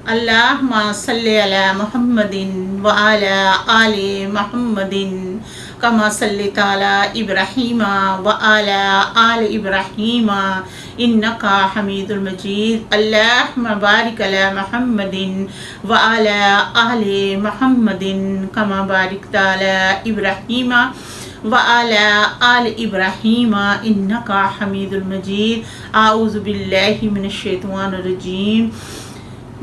اللہم صلی علی محمد وعلی آل محمد کما صلیت علی ابراہیم وعلی آل ابراہیم انک حمید المجید اللہم بارک علی محمد وعلی آل محمد کما بارکت علی ابراہیم وعلی آل ابراہیم انک حمید المجید اعوذ باللہ من الشیطان الرجیم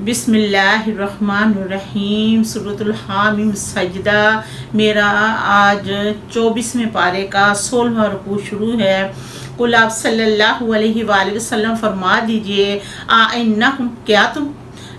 بسم اللہ الرحمن الرحیم سورۃ الحامیم سجدہ۔ میرا آج 24ویں پارے کا 16واں رکوع شروع ہے۔ قل آپ صلی اللہ علیہ وآلہ وسلم فرما دیجئے آئنکم کیا تم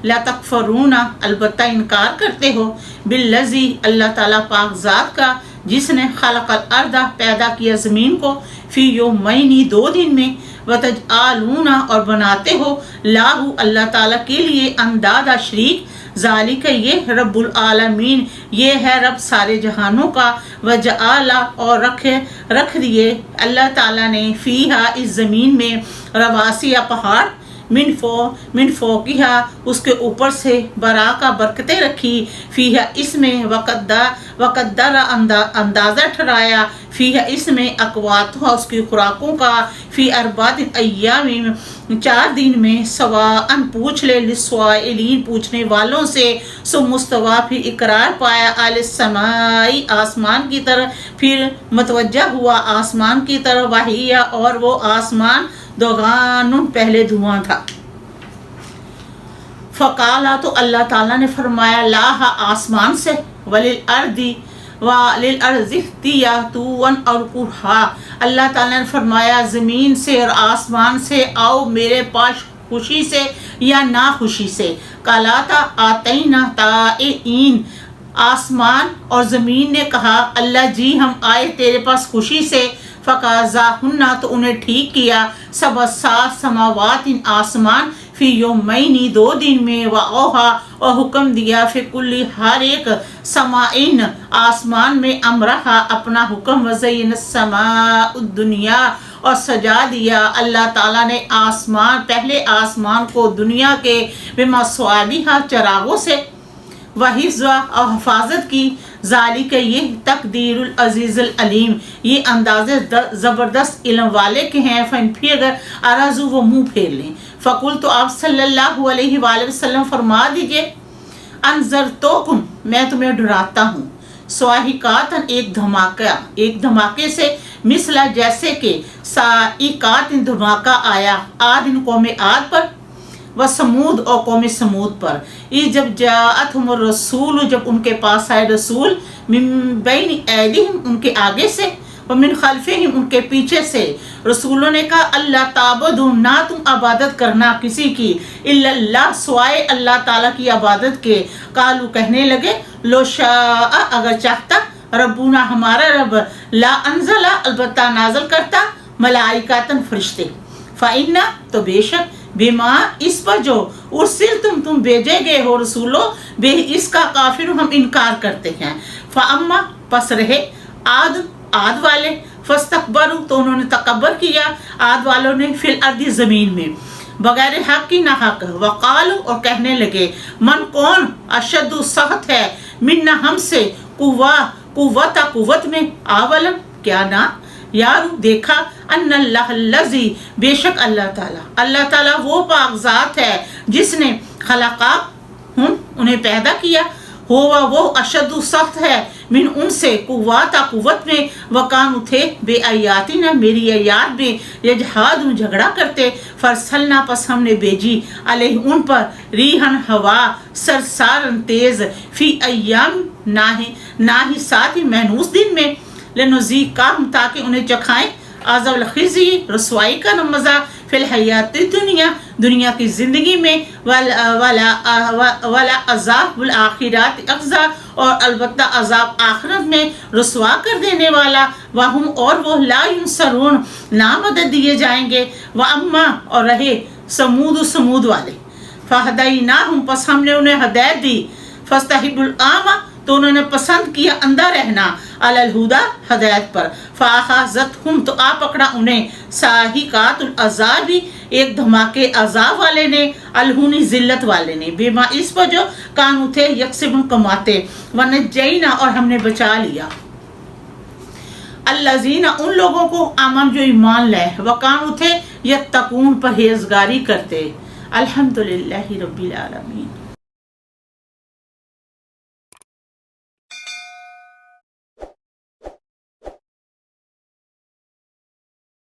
لا تکفرون البتہ انکار کرتے ہو بالذی اللہ تعالیٰ پاک ذات کا جس نے خلق الارض پیدا کیا زمین کو فی یومین 2 دن میں وتجعلون اور بناتے ہو لاہو اللہ تعالیٰ کے لیے اندادا شریک ذالک یہ رب العالمین یہ ہے رب سارے جہانوں کا وجعل اور رکھ دیے اللہ تعالیٰ نے فیہا اس زمین میں رواسی پہاڑ من فوقہا اس کے اوپر سے براکا برکتیں رکھی فیہا اس میں وقدر اندازہ ٹھہرایا فیہا اس میں اقواتہ اس کی خوراکوں کا فی 4 ایام 4 دن میں سواء پوچھ لے للسائلین پوچھنے والوں سے سو مستوی پھر اقرار پایا علی السماء آسمان کی طرف پھر متوجہ ہوا آسمان کی طرف وہی اور وہ آسمان دوغان پہلے دھواں تھا۔ فقالا تو اللہ تعالیٰ نے فرمایا لاہ آسمان سے وللارض تیاتون اور کرہا اللہ تعالیٰ نے فرمایا زمین سے اور آسمان سے آؤ میرے پاس خوشی سے یا ناخوشی سے کالاتا آتینا طائعین آسمان اور زمین نے کہا اللہ جی ہم آئے تیرے پاس خوشی سے فقضاہن تو انہیں ٹھیک کیا 7 سماوات آسمان فی یومین 2 دن میں واوحا اور حکم دیا فی کل ہر ایک سمائن آسمان میں امرہا اپنا حکم وزین السماء الدنیا اور سجا دیا اللہ تعالیٰ نے پہلے آسمان کو دنیا کے بمصابیح چراغوں سے وحفظ اور حفاظت کی ذالک یہ تقدیر العزیز العلیم یہ اندازے زبردست علم والے کے ہیں فن پھر اگر ارازو وہ منہ پھیر لیں فقل تو آپ صلی اللہ علیہ وآلہ وسلم فرما دیجئے انذرتکم میں تمہیں ڈراتا ہوں صواعقات ایک دھماکے سے مثلا جیسے کہ صاعقات دھماکہ آیا عاد قوم عاد پر و سمود اور قوم سمود پر جب جاءتہم الرسول جب ان کے پاس آئے رسول من بین ایدیہم ان کے آگے سے ومن خلفہم ان کے پیچھے سے رسولوں نے کہا اللہ تعبدوا نہ تم عبادت کرنا کسی کی الا اللہ سوائے اللہ تعالیٰ کی عبادت کے قالوا کہنے لگے لو شاء اگر چاہتا ربنا ہمارا رب لا انزل البتہ نازل کرتا ملائکۃ فرشتے فإنا تو بے شک بما اس پر جو ارسل تم بھیجے گئے ہو رسولو بے اس کا کافر ہم انکار کرتے ہیں فاما پس رہے عاد والے فاستکبروا تو انہوں نے تکبر کیا عاد والوں نے فی الارض زمین میں بغیر حق کی نہ حق وقالوا اور کہنے لگے من کون اشد سخت ہے منا ہم سے قوت میں اولم کیا نہ یار دیکھا ان اللہ الذی بے شک اللہ تعالیٰ وہ پاک ذات ہے جس نے خلقا انہیں پیدا کیا ہوا وہ اشد سخت ہے من ان سے قوت میں وکانو تھے بے آیاتنا میری آیات میں یجحاد جھگڑا کرتے فرسلنا پس ہم نے بھیجی علیہ ان پر ریحن ہوا سرسارن تیز فی ایام نہ ہی ساتھ ہی محنوس دن میں لنذیقہم تاکہ انہیں چکھائیں عذاب الخزی رسوائی کا مزہ فی الحیات دنیا کی زندگی میں ولا عذاب الآخرات اخزا اور البتہ عذاب آخرت میں رسوا کر دینے والا وہم اور وہ لا ینصرون نہ مدد دیے جائیں گے واما اور رہے سمود والے فہدیناہم پس ہم نے انہیں ہدایت دی فاستحبوا الأعمى تو انہوں نے پسند کیا اندھا رہنا علی الہدا ہدایت پر، فاخذتہم تو آ پکڑا انہیں، صاعقۃ العذاب ایک دھماکے عذاب والے نے، الہونی ذلت والے نے، بما اس پر جو کانو تھے یکسبون کماتے، ونجینا اور ہم نے بچا لیا، الذین ان لوگوں کو آمن جو ایمان لائے، وکانو تھے یتقون پرہیزگاری کرتے۔ الحمدللہ رب العالمین۔